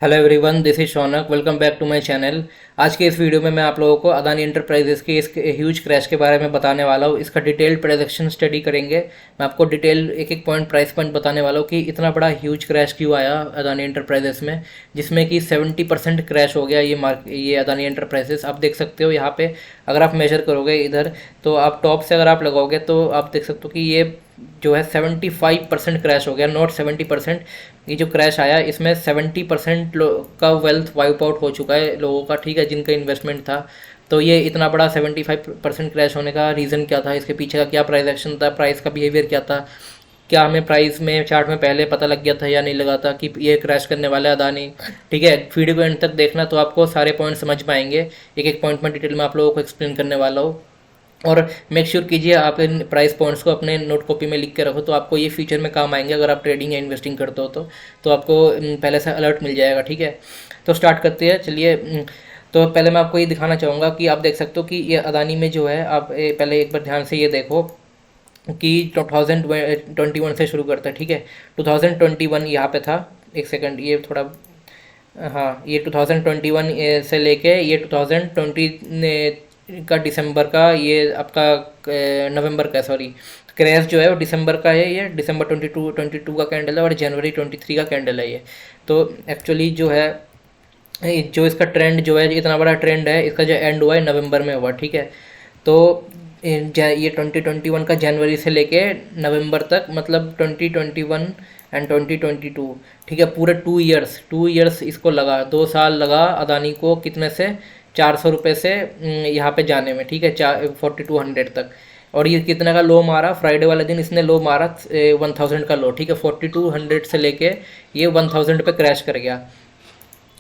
Hello everyone, this is Shaunak. Welcome back to my channel. आज के इस वीडियो में मैं आप लोगों को अदानी एंटरप्राइजेस के इस ह्यूज क्रैश के बारे में बताने वाला हूँ। इसका डिटेल्ड प्रेडिक्शन स्टडी करेंगे। मैं आपको डिटेल एक एक पॉइंट प्राइस पॉइंट बताने वाला हूँ कि इतना बड़ा ह्यूज क्रैश क्यों आया अदानी एंटरप्राइजेस में, जिसमें कि 70% क्रैश हो गया ये अदानी एंटरप्राइजेस। आप देख सकते हो यहाँ पे, अगर आप मेजर करोगे इधर, तो आप टॉप से अगर आप लगाओगे तो आप देख सकते हो कि ये जो है 75% क्रैश हो गया, नॉट 70%। ये जो क्रैश आया इसमें 70% का वेल्थ वाइप आउट हो चुका है लोगों का, ठीक है, जिनका इन्वेस्टमेंट था। तो ये इतना बड़ा 75% क्रैश होने का रीज़न क्या था, इसके पीछे का क्या प्राइस एक्शन था, प्राइस का बिहेवियर क्या था, क्या हमें प्राइस में चार्ट में पहले पता लग गया था या नहीं लगा था कि ये क्रैश करने वाला है अदानी। ठीक है, वीडियो को एंड तक देखना तो आपको सारे पॉइंट समझ पाएंगे। एक एक पॉइंट में डिटेल में आप लोगों को एक्सप्लेन करने वाला हूँ। और मेक श्योर कीजिए आप इन प्राइस पॉइंट्स को अपने नोट कॉपी में लिख के रखो, तो आपको ये फ्यूचर में काम आएंगे अगर आप ट्रेडिंग या इन्वेस्टिंग करते हो तो आपको पहले से अलर्ट मिल जाएगा। ठीक है, तो स्टार्ट करते हैं, चलिए। तो पहले मैं आपको ये दिखाना चाहूँगा कि आप देख सकते हो कि ये अदानी में जो है, आप पहले एक बार ध्यान से ये देखो कि 2021 से शुरू करते हैं। ठीक है, 2021 यहाँ पे था। एक सेकंड, ये थोड़ा, हाँ, ये 2021 से लेके ये 2020 का दिसंबर का, ये आपका नवंबर का, सॉरी, क्रैश जो है वो दिसंबर का है। ये दिसंबर 22 का कैंडल है और जनवरी 23 का कैंडल है ये। तो एक्चुअली जो है, जो इसका ट्रेंड जो है, इतना बड़ा ट्रेंड है, इसका जो एंड हुआ है नवंबर में हुआ। ठीक है, तो ये 2021 का जनवरी से लेके नवंबर तक, मतलब 2021 एंड 2022, ठीक है, पूरे 2 इयर्स इसको लगा, 2 साल लगा अदानी को, कितने से 400 रुपये से यहाँ पे जाने में। ठीक है, 4200 तक। और ये कितने का लो मारा, फ्राइडे वाले दिन इसने लो मारा 1000 का लो। ठीक है, 4200 से लेके ये 1000 पे क्रैश कर गया।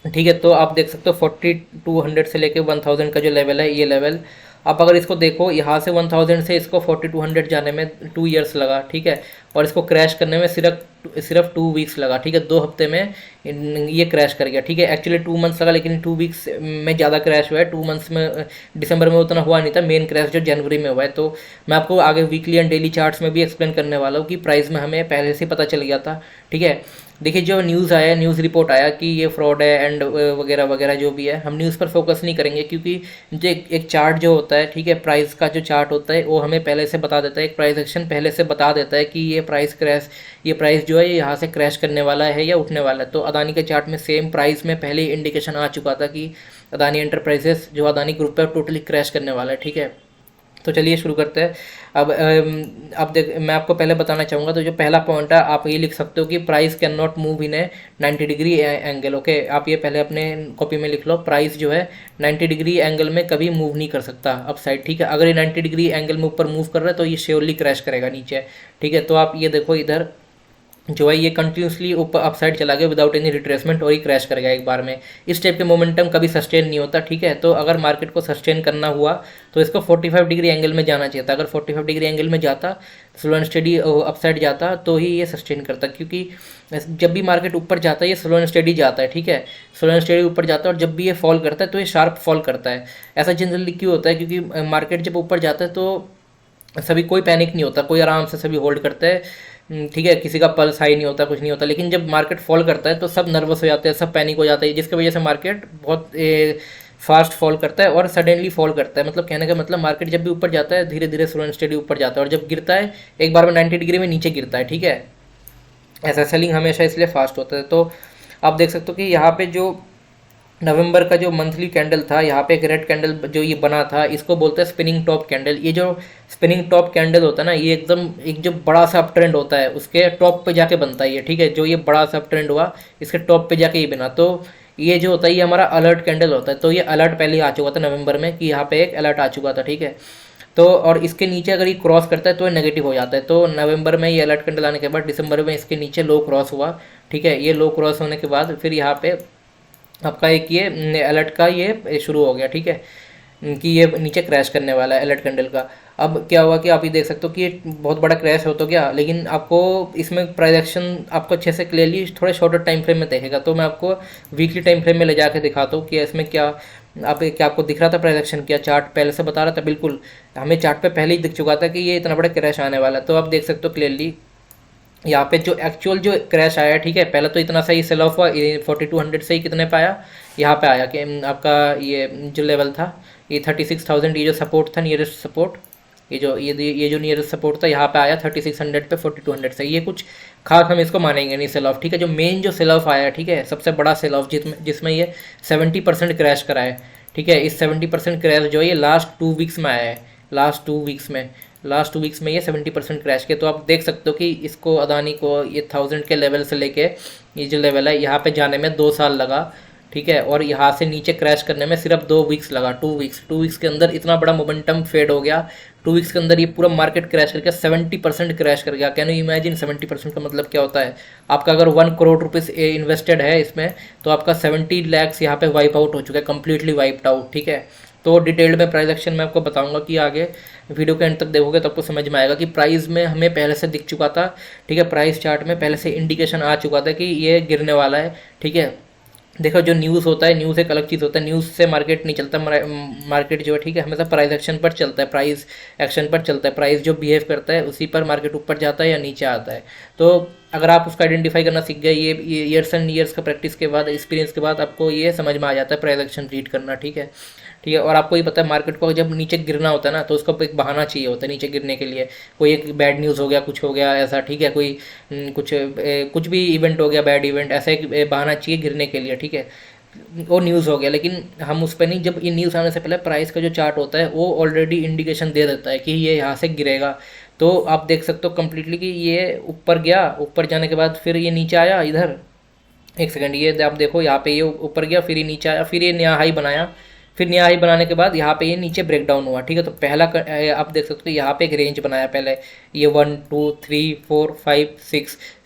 ठीक है, तो आप देख सकते हो 4200 से लेके 1000 का जो लेवल है, ये लेवल। आप अगर इसको देखो, यहाँ से 1000 से इसको 4200 जाने में 2 इयर्स लगा। ठीक है, और इसको क्रैश करने में सिर्फ 2 वीक्स लगा। ठीक है, 2 हफ्ते में ये क्रैश कर गया। ठीक है, एक्चुअली 2 मंथ्स लगा, लेकिन 2 वीक्स में ज़्यादा क्रैश हुआ है। 2 मंथ्स में, दिसंबर में उतना हुआ नहीं था, मेन क्रैश जो जनवरी में हुआ है। तो मैं आपको आगे वीकली एंड डेली चार्ट्स में भी एक्सप्लेन करने वाला हूँ कि प्राइस में हमें पहले से पता चल गया था। ठीक है, देखिए, जो न्यूज़ आया, न्यूज़ रिपोर्ट आया कि ये फ्रॉड है एंड वगैरह वगैरह जो भी है, हम न्यूज़ पर फोकस नहीं करेंगे, क्योंकि जो एक चार्ट जो होता है, ठीक है, प्राइस का जो चार्ट होता है वो हमें पहले से बता देता है, एक प्राइस एक्शन पहले से बता देता है कि ये प्राइस जो है ये यहाँ से क्रैश करने वाला है या उठने वाला है। तो अदानी के चार्ट में सेम प्राइस में पहले ही इंडिकेशन आ चुका था कि अदानी एंटरप्राइजेस जो अदानी ग्रुप है टोटली क्रैश करने वाला है। ठीक है, तो चलिए शुरू करते हैं। अब देख, मैं आपको पहले बताना चाहूँगा, तो जो पहला पॉइंट है, आप ये लिख सकते हो कि price can not move in A 90 degree angle. Okay, आप ये पहले अपने कॉपी में लिख लो, प्राइस जो है 90 डिग्री एंगल में कभी मूव नहीं कर सकता अप साइड। ठीक है, अगर ये 90 डिग्री एंगल में ऊपर मूव कर रहा है तो ये श्योरली क्रैश करेगा नीचे। ठीक है, तो आप ये देखो, इधर जो है ये कंटिन्यूसली ऊपर अपसाइड चला गया विदाउट एनी रिट्रेसमेंट, और ये क्रैश कर गया एक बार में। इस टाइप के मोमेंटम कभी सस्टेन नहीं होता। ठीक है, तो अगर मार्केट को सस्टेन करना हुआ तो इसको 45 डिग्री एंगल में जाना चाहिए था। अगर 45 डिग्री एंगल में जाता, स्लो एंड स्टेडी अपसाइड जाता, तो ही ये सस्टेन करता, क्योंकि जब भी मार्केट ऊपर जाता है ये स्लो एंड स्टेडी जाता है। ठीक है, स्लो एंड स्टेडी ऊपर जाता है, और जब भी ये फॉल करता है तो ये शार्प फॉल करता है। ऐसा जनरली क्यों होता है, क्योंकि मार्केट जब ऊपर जाता है तो सभी, कोई पैनिक नहीं होता, कोई आराम से सभी होल्ड करते हैं। ठीक है, किसी का पल्स हाई नहीं होता, कुछ नहीं होता। लेकिन जब मार्केट फॉल करता है तो सब नर्वस हो जाते हैं, सब पैनिक हो जाते हैं, जिसकी वजह से मार्केट बहुत फास्ट फॉल करता है और सडनली फॉल करता है। मतलब कहने का मतलब, मार्केट जब भी ऊपर जाता है धीरे धीरे स्लो एंड स्टेडी ऊपर जाता है, और जब गिरता है एक बार में 90 डिग्री में नीचे गिरता है। ठीक है, ऐसा सेलिंग हमेशा इसलिए फास्ट होता है। तो आप देख सकते हो कि यहाँ पे जो नवंबर का जो मंथली कैंडल था, यहाँ पे एक रेड कैंडल जो ये बना था, इसको बोलते हैं स्पिनिंग टॉप कैंडल। ये जो स्पिनिंग टॉप कैंडल होता है ना, ये एकदम एक जो बड़ा सा अप ट्रेंड होता है उसके टॉप पे जाके बनता है ये। ठीक है, जो ये बड़ा सा अप ट्रेंड हुआ इसके टॉप पे जाके ये बना, तो ये जो होता है ये हमारा अलर्ट कैंडल होता है। तो ये अलर्ट पहले ही आ चुका था नवंबर में, कि यहाँ पे एक अलर्ट आ चुका था। ठीक है, तो और इसके नीचे अगर ये क्रॉस करता है तो ये नेगेटिव हो जाता है। तो नवंबर में ये अलर्ट कैंडल आने के बाद दिसंबर में इसके नीचे लो क्रॉस हुआ। ठीक है, ये लो क्रॉस होने के बाद फिर यहाँ पे आपका एक ये अलर्ट का ये शुरू हो गया। ठीक है, कि ये नीचे क्रैश करने वाला है अलर्ट कैंडल का। अब क्या हुआ कि आप ये देख सकते हो कि ये बहुत बड़ा क्रैश हो तो गया, लेकिन आपको इसमें प्राइस एक्शन आपको अच्छे से क्लियरली थोड़े शॉर्टर टाइम फ्रेम में देखेगा। तो मैं आपको वीकली टाइम फ्रेम में ले जाकर दिखाता हूँ कि इसमें क्या, क्या आपको दिख रहा था प्राइस एक्शन, क्या चार्ट पहले से बता रहा था। बिल्कुल, हमें चार्ट पे पहले ही दिख चुका था कि ये इतना बड़ा क्रैश आने वाला है। तो आप देख सकते हो क्लियरली यहाँ पे जो एक्चुअल जो क्रैश आया, ठीक है, पहले तो इतना सही सेल ऑफ हुआ, 4200 से ही कितने पे आया, यहाँ पे आया कि आपका ये जो लेवल था, ये 36,000, ये जो सपोर्ट था, नियरेस्ट सपोर्ट, ये जो नियरेस्ट सपोर्ट था यहाँ पे आया 3600 पे 4200 से। ये कुछ खास हम इसको मानेंगे नहीं सेल ऑफ, ठीक है। जो मेन जो सेल ऑफ आया, ठीक है, सबसे बड़ा सेल ऑफ जिसमें ये 70% क्रैश करा है, ठीक है। इस 70% क्रैश जो है ये लास्ट 2 वीक्स में आया है, लास्ट टू वीक्स में ये 70% क्रैश किया। तो आप देख सकते हो कि इसको, अदानी को, ये 1000 के लेवल से लेके ये जो लेवल है यहाँ पे जाने में 2 साल लगा, ठीक है। और यहाँ से नीचे क्रैश करने में सिर्फ 2 वीक्स लगा, 2 वीक्स के अंदर इतना बड़ा मोमेंटम फेड हो गया। 2 वीक्स के अंदर ये पूरा मार्केट क्रैश करके 70% क्रैश कर गया। कैन यू इमेजिन 70% का मतलब क्या होता है? आपका अगर 1 करोड़ रुपीज़ इन्वेस्टेड है इसमें, तो आपका 70 लैक्स यहाँ पे वाइप आउट हो चुका है, कंप्लीटली वाइप्ड आउट, ठीक है। तो डिटेल्ड में प्राइस एक्शन मैं आपको बताऊंगा कि आगे वीडियो के एंड तक देखोगे तो आपको समझ में आएगा कि प्राइस में हमें पहले से दिख चुका था, ठीक है। प्राइस चार्ट में पहले से इंडिकेशन आ चुका था कि ये गिरने वाला है, ठीक है। देखो, जो न्यूज़ होता है, न्यूज़ एक अलग चीज़ होता है, न्यूज़ से मार्केट नहीं चलता। मार्केट जो है, ठीक है, हमेशा प्राइस एक्शन पर चलता है, प्राइस एक्शन पर चलता है। प्राइस जो बिहेव करता है उसी पर मार्केट ऊपर जाता है या नीचे आता है। तो अगर आप उसको आइडेंटिफाई करना सीख गए, ये ईयर्स एंड ईयर्स का प्रैक्टिस के बाद, एक्सपीरियंस के बाद, आपको ये समझ में आ जाता है प्राइस एक्शन रीड करना, ठीक है, ठीक है। और आपको ये पता है मार्केट को जब नीचे गिरना होता है ना, तो उसको एक बहाना चाहिए होता है नीचे गिरने के लिए। कोई एक बैड न्यूज़ हो गया, कुछ हो गया ऐसा, ठीक है, कोई कुछ भी इवेंट हो गया, बैड इवेंट, ऐसा एक बहाना चाहिए गिरने के लिए, ठीक है। वो न्यूज़ हो गया, लेकिन हम उस पर नहीं। जब ये न्यूज़ आने से पहले प्राइस का जो चार्ट होता है वो ऑलरेडी इंडिकेशन दे देता है कि ये यहाँ से गिरेगा। तो आप देख सकते हो कंप्लीटली कि ये ऊपर गया, ऊपर जाने के बाद फिर ये नीचे आया इधर। एक सेकंड, ये आप देखो, यहाँ पे ये ऊपर गया, फिर ये नीचे आया, फिर ये नया हाई बनाया, फिर नया हाई बनाने के बाद यहाँ पे ये नीचे ब्रेक डाउन हुआ, ठीक है। तो पहला आप देख सकते हो यहाँ पे एक रेंज बनाया पहले, ये 1 2 3 4 5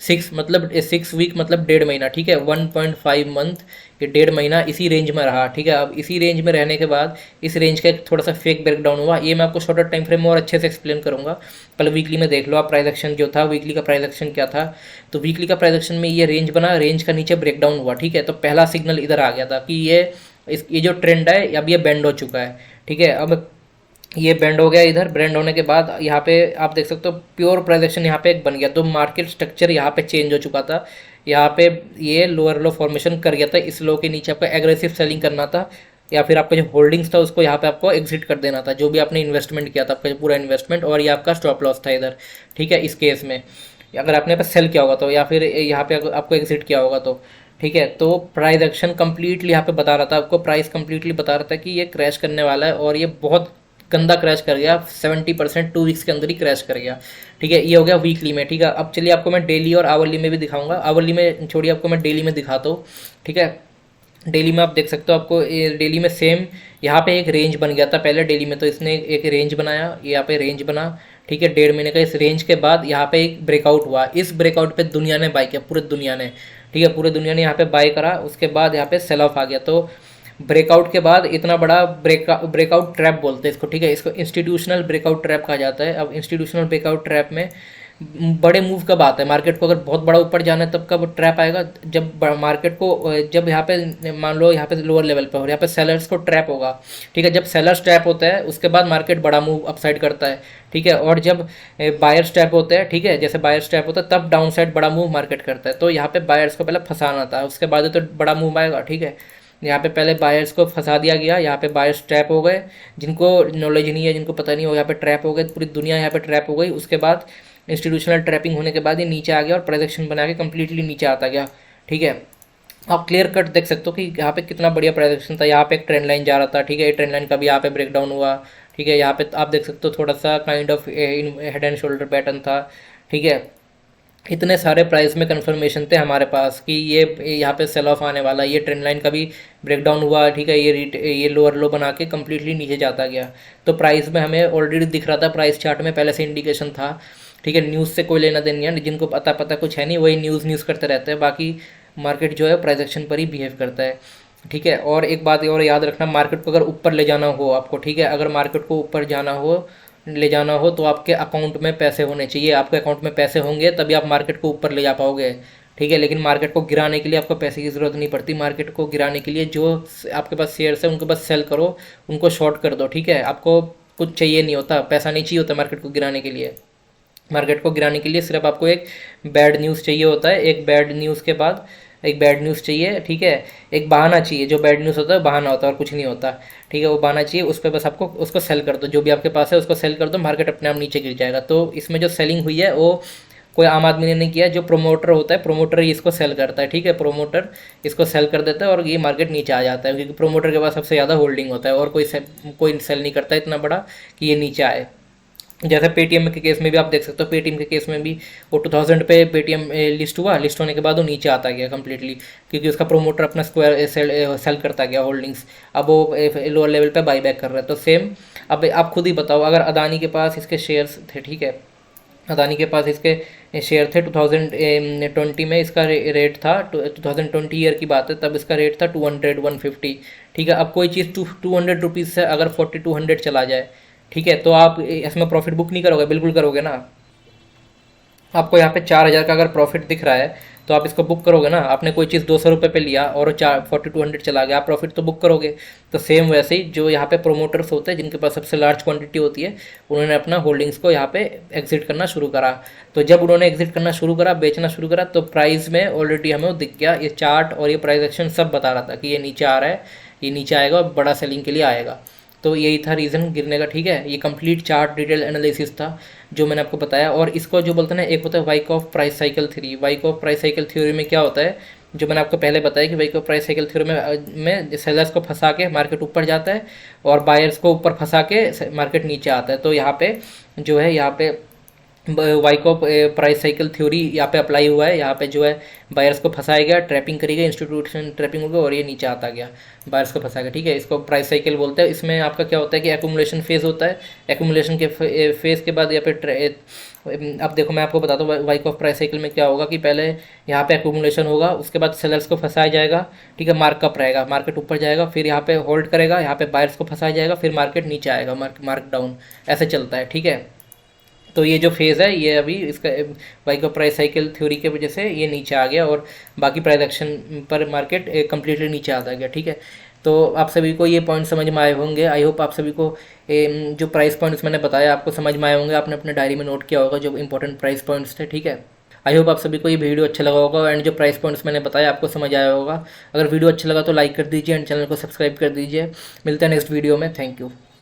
6 मतलब 6 वीक मतलब 1.5 महीना, ठीक है, 1.5 मंथ, ये 1.5 महीना इसी रेंज में रहा, ठीक है। अब इसी रेंज में रहने के बाद इस रेंज का एक थोड़ा सा फेक ब्रेक डाउन हुआ। ये मैं आपको शॉर्टर टाइम फ्रेम में और अच्छे से एक्सप्लेन करूंगा। कल वीकली में देख लो आप प्राइस एक्शन जो था, वीकली का प्राइस एक्शन क्या था। तो वीकली का प्राइस एक्शन में ये रेंज बना, रेंज का नीचे ब्रेक डाउन हुआ, ठीक है। तो पहला सिग्नल इधर आ गया था कि ये जो ट्रेंड है अब ये बेंड हो चुका है, ठीक है। अब ये बेंड हो गया, इधर बेंड होने के बाद यहाँ पे आप देख सकते हो प्योर प्राइस एक्शन यहाँ पे एक बन गया। तो मार्केट स्ट्रक्चर यहाँ पे चेंज हो चुका था। यहाँ पे ये लोअर लो फॉर्मेशन कर गया था, इस लो के नीचे आपको एग्रेसिव सेलिंग करना था, या फिर आपका जो होल्डिंग्स था उसको यहाँ पे आपको एग्जिट कर देना था, जो भी आपने इन्वेस्टमेंट किया था, आपका जो पूरा इन्वेस्टमेंट, और ये आपका स्टॉप लॉस था इधर, ठीक है। इस केस में अगर आपने पे सेल किया होगा तो, या फिर यहाँ पे आपको एग्जिट किया होगा तो, ठीक है। तो प्राइस एक्शन कंप्लीटली यहाँ पे बता रहा था आपको, प्राइस कंप्लीटली बता रहा था कि ये क्रैश करने वाला है, और ये बहुत गंदा क्रैश कर गया, 70% 2 वीक्स के अंदर ही क्रैश कर गया, ठीक है। ये हो गया वीकली में, ठीक है। अब चलिए आपको मैं डेली और आवरली में भी दिखाऊंगा। आवरली में छोड़िए, आपको मैं डेली में दिखाता हूँ, ठीक है। डेली में आप देख सकते हो, आपको डेली में सेम यहाँ पे एक रेंज बन गया था पहले डेली में। तो इसने एक रेंज बनाया, यहाँ पे रेंज बना, ठीक है, 1.5 महीने का। इस रेंज के बाद यहाँ पे एक ब्रेकआउट हुआ, इस ब्रेकआउट पे दुनिया ने बाय किया, पूरे दुनिया ने, ठीक है, पूरे दुनिया ने यहाँ पे बाय करा। उसके बाद यहाँ पे सेल ऑफ आ गया। तो ब्रेकआउट के बाद इतना बड़ा ब्रेकआउट ट्रैप बोलते हैं इसको, ठीक है। इसको इंस्टीट्यूशनल ब्रेकआउट ट्रैप कहा जाता है। अब इंस्टीट्यूशनल ब्रेकआउट ट्रैप में बड़े मूव कब आता है मार्केट को? अगर बहुत बड़ा ऊपर जाना है तब कब ट्रैप आएगा? जब मार्केट को, जब यहाँ पे मान लो यहाँ पे लोअर लेवल पे हो, यहाँ पे सेलर्स को ट्रैप होगा, ठीक है। जब सेलर्स ट्रैप होता है उसके बाद मार्केट बड़ा मूव अपसाइड करता है, ठीक है। और जब बायर्स ट्रैप होते हैं, ठीक है, जैसे बायर्स ट्रैप होता है तब डाउन साइड बड़ा मूव मार्केट करता है। तो यहाँ पे बायर्स को पहले फंसाना था, उसके बाद तो बड़ा मूव आएगा, ठीक है। यहाँ पे पहले बायर्स को फंसा दिया गया, यहाँ पे बायर्स ट्रैप हो गए, जिनको नॉलेज नहीं है, जिनको पता नहीं हो, यहाँ पे ट्रैप हो गए, पूरी दुनिया यहाँ पे ट्रैप हो गई। उसके बाद इंस्टीट्यूशनल ट्रैपिंग होने के बाद ये नीचे आ गया और प्रोजेक्शन बना के कंप्लीटली नीचे आता गया, ठीक है। आप क्लियर कट देख सकते हो कि यहाँ पे कितना बढ़िया प्रोजेक्शन था। यहाँ पे एक ट्रेंड लाइन जा रहा था, ठीक है, ये ट्रेंड लाइन का भी यहाँ पे ब्रेक डाउन हुआ, ठीक है। यहाँ पे आप देख सकते हो थोड़ा सा kind of head and shoulder pattern था, ठीक है। इतने सारे प्राइस में कंफर्मेशन थे हमारे पास कि ये यहाँ पे सेल ऑफ आने वाला है। ये ट्रेंड लाइन का भी ब्रेक डाउन हुआ, ठीक है। ये लोअर लो बना के कम्प्लीटली नीचे जाता गया। तो प्राइस में हमें ऑलरेडी दिख रहा था, प्राइस चार्ट में पहले से इंडिकेशन था, ठीक है। न्यूज़ से कोई लेना देना नहीं है, जिनको पता कुछ है नहीं वही न्यूज़ करते रहते हैं। बाकी मार्केट जो है प्राइस एक्शन पर ही बिहेव करता है, ठीक है। और एक बात और याद रखना, मार्केट को अगर ऊपर ले जाना हो आपको, ठीक है, अगर मार्केट को ऊपर ले जाना हो तो आपके अकाउंट में पैसे होने चाहिए। आपके अकाउंट में पैसे होंगे तभी आप मार्केट को ऊपर ले जा पाओगे, ठीक है। लेकिन मार्केट को गिराने के लिए आपको पैसे की ज़रूरत नहीं पड़ती। मार्केट को गिराने के लिए जो आपके पास शेयर्स है उनको बस सेल करो, उनको शॉर्ट कर दो, ठीक है। आपको कुछ चाहिए नहीं होता, पैसा नहीं चाहिए होता मार्केट को गिराने के लिए। मार्केट को गिराने के लिए सिर्फ आपको एक बैड न्यूज़ चाहिए होता है, एक बैड न्यूज़ के बाद एक बैड न्यूज़ चाहिए, ठीक है, एक बहाना चाहिए। जो बैड न्यूज़ होता है बहाना होता है और कुछ नहीं होता, ठीक है, वो बहाना चाहिए, उस पर बस आपको उसको सेल कर दो, जो भी आपके पास है उसको सेल कर दो, मार्केट अपने आप नीचे गिर जाएगा। तो इसमें जो सेलिंग हुई है वो कोई आम आदमी ने नहीं किया, जो प्रोमोटर होता है प्रोमोटर ही इसको सेल करता है, ठीक है, प्रोमोटर इसको सेल कर देता है और ये मार्केट नीचे आ जाता है, क्योंकि प्रोमोटर के पास सबसे ज़्यादा होल्डिंग होता है और कोई सेल नहीं करता इतना बड़ा कि ये नीचे आए। जैसे पेटीएम के केस में भी आप देख सकते हो, पेटीएम के केस में भी वो 2000 पे पेटीएम लिस्ट हुआ, लिस्ट होने के बाद वो नीचे आता गया कम्प्लीटली, क्योंकि उसका प्रोमोटर अपना स्क्वायर सेल करता गया होल्डिंग्स, अब वो लोअर लेवल पे बाई बैक कर रहा है। तो सेम अब आप खुद ही बताओ, अगर अदानी के पास इसके शेयर्स थे, ठीक है, अदानी के पास इसके शेयर थे 2020 में, इसका रेट था 2020 ईयर की बात है, तब इसका रेट था 200 150, ठीक है। अब कोई चीज़ 200 रुपीज़ से अगर 4200 चला जाए, ठीक है, तो आप इसमें प्रॉफिट बुक नहीं करोगे? बिल्कुल करोगे ना। आपको यहाँ पे 4000 का अगर प्रॉफिट दिख रहा है तो आप इसको बुक करोगे ना। आपने कोई चीज़ 200 रुपये पे लिया और 4200 चला गया, आप प्रॉफिट तो बुक करोगे। तो सेम वैसे ही जो यहाँ पे प्रोमोटर्स होते हैं जिनके पास सबसे लार्ज क्वांटिटी होती है, उन्होंने अपना होल्डिंग्स को यहाँ पे एग्जिट करना शुरू करा। तो जब उन्होंने एग्जिट करना शुरू करा, बेचना शुरू करा, तो प्राइस में ऑलरेडी हमें वो दिख गया, ये चार्ट और ये प्राइस एक्शन सब बता रहा था कि ये नीचे आ रहा है, ये नीचे आएगा और बड़ा सेलिंग के लिए आएगा। तो यही था रीज़न गिरने का, ठीक है। ये कंप्लीट चार्ट डिटेल एनालिसिस था जो मैंने आपको बताया। और इसको जो बोलते हैं ना, एक होता है Wyckoff price cycle theory. Wyckoff price cycle theory में क्या होता है, जो मैंने आपको पहले बताया कि वाइकॉफ प्राइस साइकिल थ्योरी में सेलर्स को फंसा के मार्केट ऊपर जाता है और बायर्स को ऊपर फंसा के मार्केट नीचे आता है। तो यहाँ पे जो है, यहाँ पे वाइकॉफ प्राइस साइकिल थ्योरी यहाँ पे अप्लाई हुआ है। यहाँ पे जो है बायर्स को फंसाया गया, ट्रैपिंग करी गई, इंस्टीट्यूशन ट्रैपिंग हो गया और ये नीचे आता गया, बायर्स को फंसा गया, ठीक है। इसको प्राइस साइकिल बोलते हैं। इसमें आपका क्या होता है कि एक्यूमुलेशन फेज़ होता है, एक्यूमुलेशन के फेज़ के बाद यहाँ पे अब देखो मैं आपको बताता हूँ वाइकॉफ प्राइस साइकिल में क्या होगा कि पहले यहाँ पे एक्यूमुलेशन होगा, उसके बाद सेलर्स को फंसाया जाएगा, ठीक है, मार्कअप रहेगा, मार्केट ऊपर जाएगा, फिर यहाँ पे होल्ड करेगा, यहाँ पे बायर्स को फंसाया जाएगा, फिर मार्केट नीचे आएगा, मार्क डाउन, ऐसे चलता है, ठीक है। तो ये जो फेज़ है ये अभी इसका वाइकॉफ प्राइस साइकिल थ्योरी के वजह से ये नीचे आ गया और बाकी प्राइस एक्शन पर मार्केट कम्प्लीटली नीचे आता गया, ठीक है। तो आप सभी को ये पॉइंट समझ में आए होंगे। आई होप आप सभी को जो प्राइस पॉइंट्स मैंने बताया आपको समझ में आए होंगे, आपने अपने डायरी में नोट किया होगा जो इंपॉर्टेंट प्राइस पॉइंट्स थे, ठीक है। आई होप आप सभी को ये वीडियो अच्छा लगा होगा एंड जो प्राइस पॉइंट्स मैंने बताया आपको समझ आया होगा। अगर वीडियो अच्छा लगा तो लाइक कर दीजिए एंड चैनल को सब्सक्राइब कर दीजिए। मिलते हैं नेक्स्ट वीडियो में। Thank you.